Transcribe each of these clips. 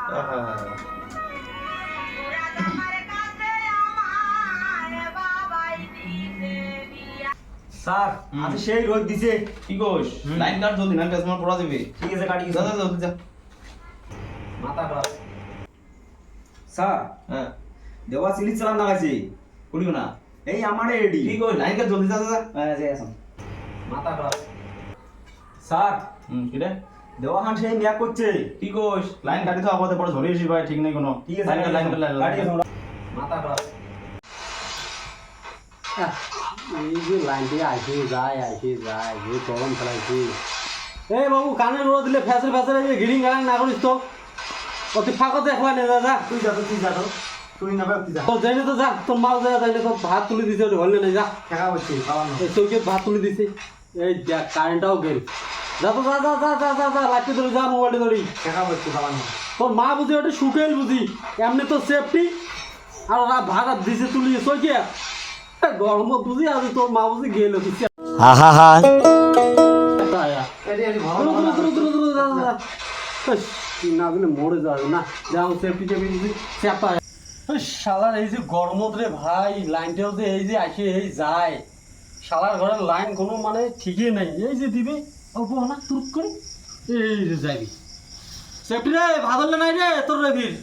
Sir আজ সেই রোদ দিছে। কি কোস লাইন কাট জলদি না তোমার পড়া দিবে। ঠিক আছে কাটি যা যা জলদি যা। মাথা ক্লাস স্যার হ্যাঁ দেওয়া সিলি চালান লাগাইছে কুড়িও না। এই আমারে এডি কি কোস লাইন কাট জলদি যা যা। হ্যাঁ যাই আসুন মাথা ক্লাস স্যার কিরে দেওয়া হান সেই মিয়া করছে। কি কোস লাইন কাটি তো আপাতত পড়ে ধরে এসি ভাই ঠিক নাই কোনো। ঠিক আছে লাইন কাটি মাথা ক্লাস এই যে লাইনটি আসে যায় যে গরম ফেলাইছে। এই বাবু কানে রোদ দিলে ফ্যাসেল ফ্যাসেল এই গিরিং গালাং না করিস তো অতি ফাঁকা দেখবা নে যা যা তুই যা তো তুই না তুই যা তো যাইলে তো যা তোর মাও যা যাইলে তো ভাত তুলে দিছে ওটা হলে না যা টাকা হচ্ছে পালানো এই চৌকে ভাত তুলে দিছে এই দেখ কারেন্টটাও গেল যা তো যা যা যা যা যা যা লাইটে ধরে যা মোবাইলে ধরি টাকা হচ্ছে পালানো তোর মা বুঝি ওটা শুকেল বুঝি এমনি তো সেফটি আর ওরা ভাড়া দিছে তুলি চৌকে গরম বুঝি আর তোর মা বুঝি গেল দিছে না দিলে মরে যাবে না যাও সেফটি টেপি দিছি চাপা শালার এই যে গরমত রে ভাই লাইনটাও যে এই যে আসে এই যায় শালার ঘরের লাইন কোনো মানে ঠিকই নাই এই যে দিবে অল্প না তুরুক করে এই যে যাবি সেফটি রে ভাদলে নাই রে তোর রে ভিড়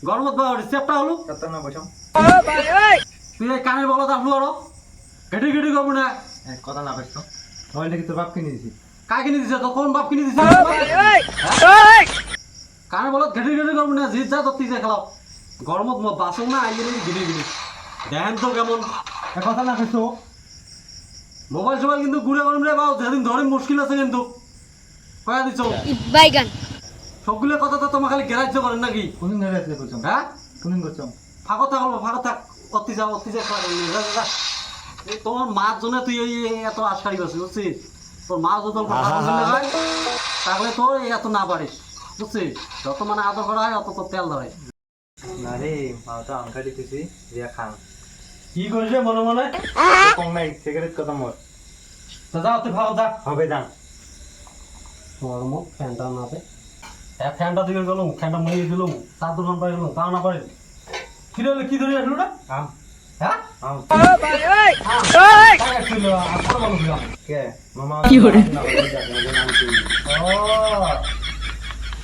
গরমত বা সেফটা হলো কত না বসো তুই এই কানের বলত আসলো আরো ঘেটে ঘেটে করবো না কথা না কইছো মোবাইলটা কি তোর বাপ কিনে দিছি কাকে কিনে দিছে তো কোন বাপ কিনে দিছে কানের বলত ঘেটে ঘেটে করবো না জিত যা তোর তিজে খেলাও গরমত বাসো না আইলে গিরি গিরি দেখেন তো কেমন কথা না কইছো মোবাইল সোবাইল কিন্তু ঘুরে করুন রে বাবু যেদিন ধরে মুশকিল আছে কিন্তু কয়া দিছ বাইগান সবগুলো কথা তো তোমার খালি গ্যারাজ্য করেন নাকি কোনদিন ধরে আছে কইছো হ্যাঁ কোনদিন কইছো ফাঁকত থাক ফাঁকত থাক অতি যা এই তোমার মার জন্য তুই এই এত আশকারি করছিস বুঝছিস তোর মা যদি কথা বললে হয় তাহলে তোর এত না পারিস বুঝছিস যত মানে আদর করা হয় অত তোর তেল ধরে না রে মা তো আনকা দিতেছি রিয়া খান কি করিস মনে মনে কম নাই সিগারেট কথা মোর তো যা তুই ভালো যা হবে যান তোমার মুখ ফ্যানটা না আছে ফ্যানটা দিকে গেলাম ফ্যানটা মরিয়ে দিলাম তার দোকান পাই গেলাম তাও না পারি কি ধরলে কি ধরে আসলো না আম হ্যাঁ আম কে মামা কি করে?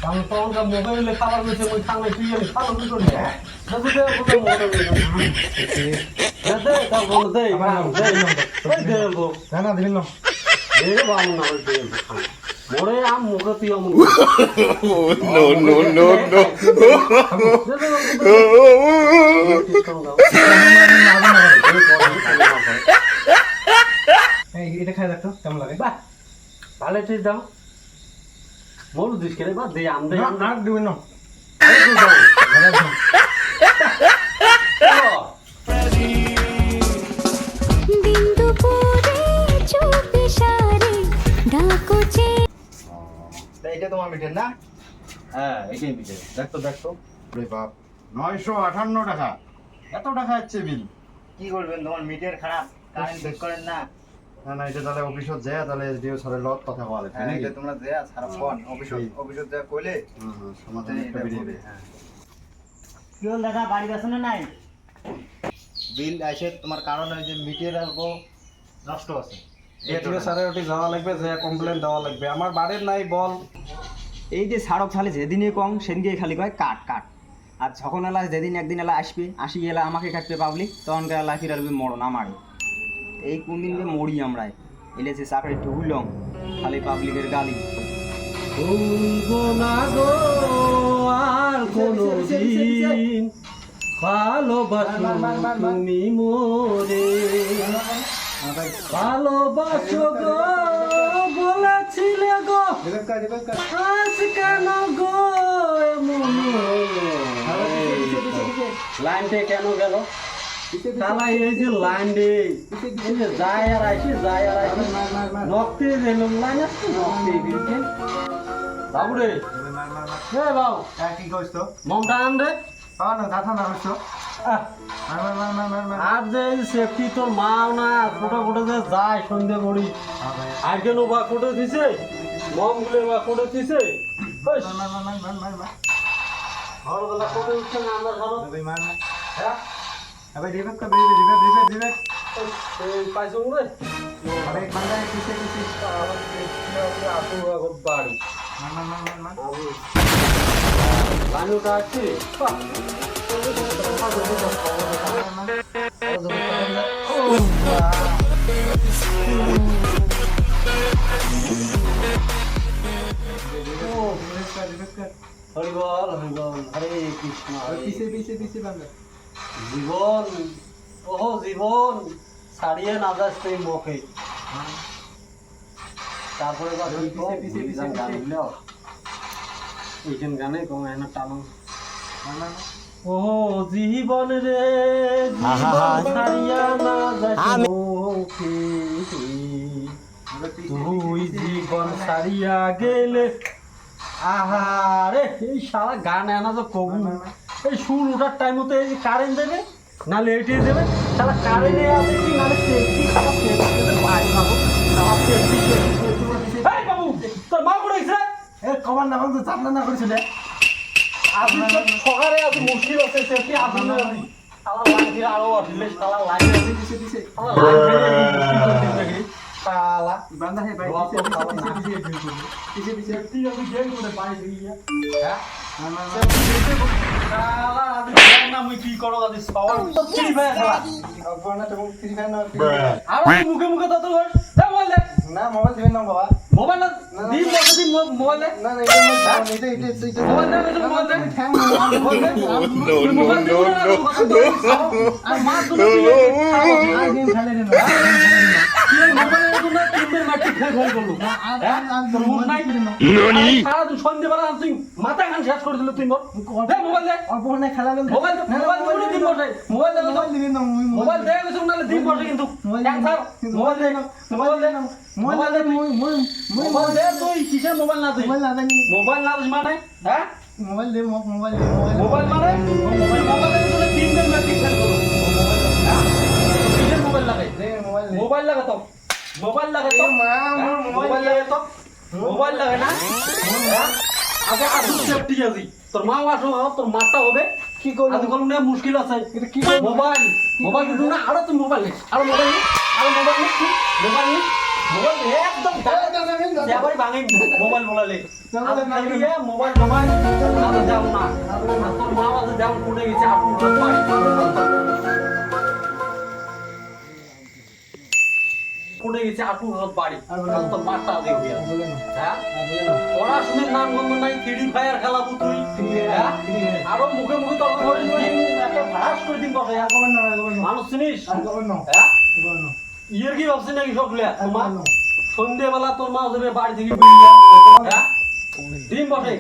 কারণ তখন মোবাইলে খাবার রয়েছে ওই খাওয়াই তুই আমি খাবার কি করবি না দিবেন না মোড়ে আম মুখে তুই অমন এটা খাই দেখো কেমন লাগে বাহ ভালো ঠিক দাও মোর দিস করে বা দে আম দে না দিবেন না এটা তোমার মিটের না হ্যাঁ এটাই বিজে। দেখতো রে বাপ 958 টাকা এত টাকা হচ্ছে বিল কি করবেন তোমার মিটার খারাপ কারেন্ট চেক করেন না না না এটা তাহলে অফিসত যায় তাহলে এসডিও স্যারের লগত কথা বলা লাগবে হ্যাঁ নাকি এটা তোমরা দেয়া সারা ফোন অফিসত দেয়া কইলে সমাধান একটা বেরিয়ে যাবে হ্যাঁ কি হল দাদা বাড়ি গেছো না নাই বিল আসে তোমার কারণ ওই যে মিটার অল্প নষ্ট আছে এটিও স্যারের ওটি যাওয়া লাগবে যে কমপ্লেন দেওয়া লাগবে আমার বাড়ির নাই বল এই যে সারক খালি যেদিনই কম সেদিনকে খালি কয় কাট কাট আর যখন এলা যেদিন একদিন এলা আসবে আসি এলা আমাকে কাটবে পাবলিক তখনকে এলা ফিরালবে মরণ আমারে এই কোন দিন যে মরি আমরা এলে যে চাকরি ঢুকলং খালি পাবলিকের গালি ভুলবো না গো আর কোনদিন ভালোবাসো তুমি মোরে ভালোবাসো গো বলেছিলে গো আজ কেন গো লাইনটা কেন গেল তাহলে এই যে লাইনডে এই যে যায় আর আসি নকতে দিলাম লাইন আসছে নকতে দিলকে বাবুরে হে বাবু হ্যাঁ কি কইছ তো মমটা আন রে না কথা না হইছো মার আর যে সেফটি তোর মাও না ফটো ফটো যে যায় সন্ধে করি আর কেন বা ফটো দিছে মম গুলো বা ফটো দিছে সকালবেলা কবে উঠছে না আমরা ধরো ভাই মার না হ্যাঁ अबे रिवेट का रिवेट এই পাইছো রে अबे एक बंदा है पीछे আপু এখন বাড়ি मार বাড়িটা আছে হরিবল হরিবল হরে কৃষ্ণ पीछे बंदा জীবন ওহো জীবন ছাড়িয়ে না যাস তুই মুখে তারপরে পিছে। এইখান গানে কম এনা টানো मार ওহো জীবন রে জীবন ছাড়িয়া না যাস মুখে তুই জীবন ছাড়িয়া গেলে আহারে এই সারা গান এনা তো কবু এই সুর ওঠার টাইম মতো এই কারেন্ট দেবে নাহলে এটিয়ে দেবে সারা কারেন্টে আছে কি নাহলে সেফটি খারাপ সেফটি পাই খাবো খারাপ সেফটি এই বাবু তোর মা কোথায় গেছে ए कमान ना तो चापना ना করেছিল আপনি তো সকালে আজ মুশকিল আছে সেফটি আপনি না সারা লাইন দিয়ে আরো আসলে সারা লাইন আছে पीछे সারা লাইন দিয়ে মুশকিল করতে থাকে সালা बंदा है भाई पीछे সেফটি আমি গেম করে পাই দিয়া হ্যাঁ मार সালা আমি জানি না মুই কি করো আজ সওয়াল ফ্রি ফায়ার খেলা अब ना तो फ्री फायर ना আর তুই মুখে মুখে তত কর দে মোবাইল দে ना मोबाइल दिबेन ना बाबा মোবাইল না দি মোবাইল দে ना এটা মোবাইল দে মোবাইল দে থ্যাং মোবাইল দে আর মা তুমি আর গেম খেলে না তুই মোবাইলে তুমি তিনবার ম্যাট্রিক ফেল করলো আর মোবাইল নাই ননি সারা দিন সন্ধ্যেবেলা তুই মাথা খান শেষ করে দিল তুই মোর দে মোবাইল দে আর ফোনে খেলা মোবাইল মোবাইল দিন বসে মোবাইল দে মোবাইল দিবেন না মোবাইল দে কিছু নালে দিন বসে কিন্তু ক্যান্সার মোবাইল দে মোবাইল দে মোবাইল দে মোবাইল দে তুই কিসের মোবাইল না তুই মোবাইল না জানি মোবাইল না দিস মানে হ্যাঁ মোবাইল দে মোবাইল মোবাইল মানে মোবাইল দে তিন দিন ম্যাট্রিক ফেল করলো কিসের মোবাইল লাগে মোবাইল লাগে তো মোবাইল লাগে তো মোবাইল লাগে তো মোবাইল লাগে না আগে আসু সেফটি আজি তোর মা আসো তোর মাটা হবে কি করব আজ কোন না মুশকিল আছে এটা কি মোবাইল মোবাইল দিদু না আরো তুই মোবাইল নিস আরো মোবাইল নিস আরো মোবাইল নিস মোবাইল নিস মোবাইল একদম যাবাই ভাঙি মোবাইল বলালে মোবাইল মোবাইল আজ যাও না তোর মা আজ যাও কোনে গেছে আপু বাড়ি কোনে গেছে আপু বাড়ি তো মাটা দেখবি হ্যাঁ পড়াশোনার নাম গন্ধ নাই ফ্রি ফায়ার খেলাবো তুই হ্যাঁ আরো মুখে মুখে তর্ক করে একটা ভাড়াস করে দিন বসে মানুষ চিনিস হ্যাঁ ইয়ের কি ভাবছিস নাকি সকলে তোমার সন্ধ্যেবেলা তোর মা যাবে বাড়ি থেকে বেরিয়ে হ্যাঁ ডিম বসে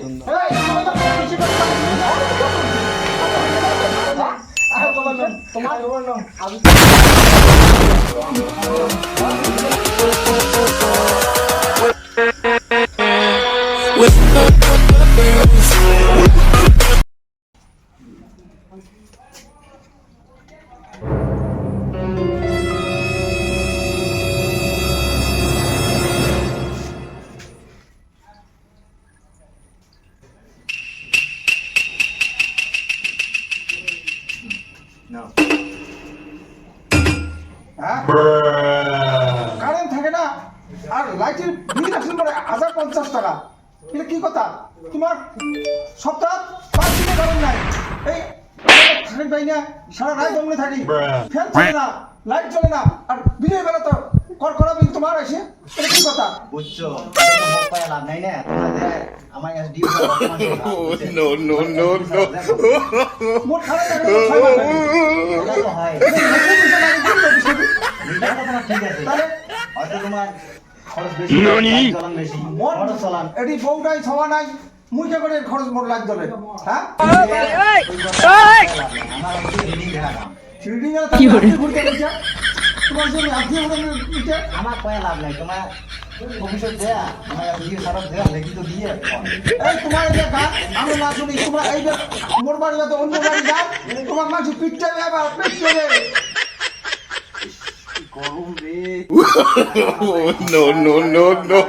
কারেন্ট থাকে না আর লাইটের বিল আসলে পরে 1050 টাকা এটা কি কথা তোমার সপ্তাহ 5 দিনে কারেন্ট নাই এই কারেন্ট পাই না সারা রাত জমলে থাকি ফ্যান চলে না লাইট চলে না আর বিলের বেলা তো করা বিল তোমার আসে এটা কি কথা বুঝছো মুখ পায় লাভ নাই না তোমাদের আমার কাছে ডিউ no. মোট খারাপ লাগে এটা তো হয় ঠিক আছে তাহলে হয়তো তোমার খরচ বেশি চলান বেশি খরচ চলান এটি বউ নাই ছওয়া নাই মুই কে করে খরচ মোট লাগ যাবে হ্যাঁ আমার রিডিং দেখা দাম রিডিং এর কি করে ঘুরতে গেছে তোমার জন্য আপনি এটা আমার কয় লাভ নাই তোমার ভবিষ্যৎ দেয়া আমার দিয়ে সারা দেয়া দেখি তো দিয়ে এই তোমার এই গান আমি না শুনি তোমার এই যে মোর বাড়ি তো অন্য বাড়ি যাও তোমার মাঝে পিটতে যাবে পিটতে যাবে গরম রে no.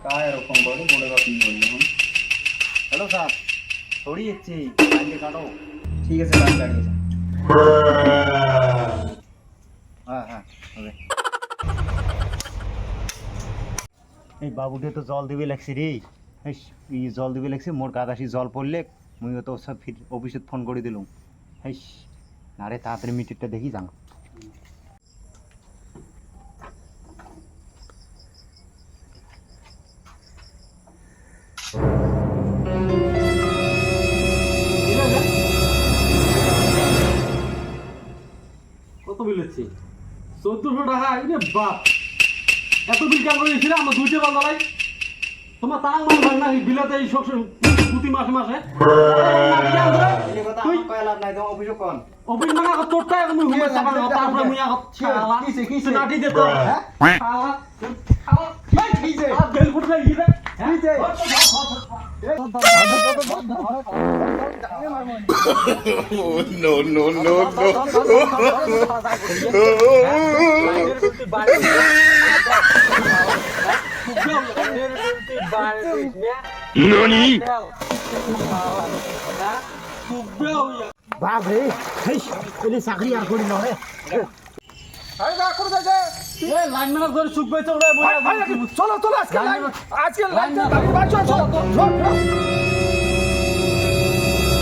কায় এরকম করে বলে বা কি বললো এখন? হ্যালো স্যার, ছড়িয়ে যাচ্ছি, লাইনটা কাটো। ঠিক আছে লাইন কাটিয়েছে। হ্যাঁ হ্যাঁ হবে। এই বাবুকে তো জল দিবে লাগছে রে। এই জল দিবে লাগছে, মোর গাছ আসি জল পড়লে মুই তো সব ফির অফিসে ফোন করে দিলুম। হেস না রে, তাড়াতাড়ি মিটারটা দেখি যাং। কত বিল হচ্ছে? 1400 টাকা। ইরে বাপ, এত বিল কেন করেছিল? আমার দুইটা বাল দাঁড়াই। তোমার তারাং মান হয় না এই বিলাতে এই প্রতি মাসে মাসে এই কথা তুই আমার কয় লাভ নাই, তোমার অভিযোগ কোন? অফিস মানে আগত তোরটা এখন মুই হুমে চাপা দাও, তারপরে মুই আগত শালা কিসে? নাটি দে তো শালা শালা কিসে? আর বেল ফুটবে ইরে কিসে? বাপরে, এই চাকরি আর করি না রে। আরে না করে যাচ্ছে। লাইন মারা ধরে সুখ পাইছে ওরে চলো চলো আজকে লাইন দাঁড়িয়ে বাড়ছো, চলো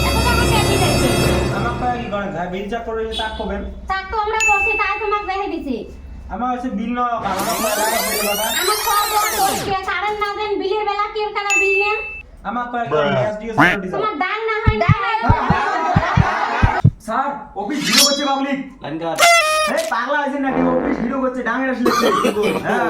এখন আমার ফ্যামিলি যাচ্ছে আমার কয় কি করেন ভাই বিল চেক করে তাক করবেন। তাক তো আমরা বসে তাই তোমাকে দেখে দিছি আমার হচ্ছে বিল ন আমার কয় টাকা বিল কথা আমার সব বড় কে কারণ না দেন বিলের বেলা কে কানা বিল নেন আমার কয় কি এসডিও সিকিউরিটি তোমার দান না হয় না স্যার অফিস ভিডিও করছে পাবলিক। লাইন কাট এই পাগলা আছেন নাকি? অফিস ভিডিও করছে, ডাঙের আসলে হ্যাঁ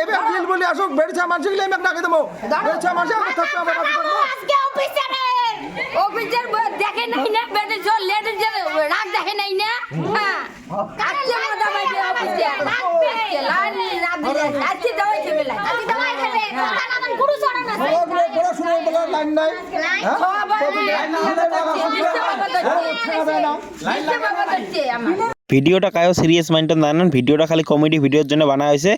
এবার বিল বলে আসুক, বেড়েছে আমার জিগলে আমি ডাকে দেবো। বেড়েছে আমার সাথে থাকতে আমার বাকি করবো। আজকে অফিসার দেখে নাই না বেটে জল লেটে যে রাগ দেখে নাই না হ্যাঁ কাটলে মজা পাইবে অফিসার লাইন রাত দিলে আজকে দাওয়াই খেবে লাইন আজকে দাওয়াই খেবে তার আমার গুরু চড়া না পড়াশোনা বলে লাইন নাই। লাইন সবাই লাইন ভিডিওটা কায়ও সিরিয়াস মাইন্ডে না নেন, ভিডিওটা খালি কমেডি ভিডিওর জন্য বানা হয়েছে।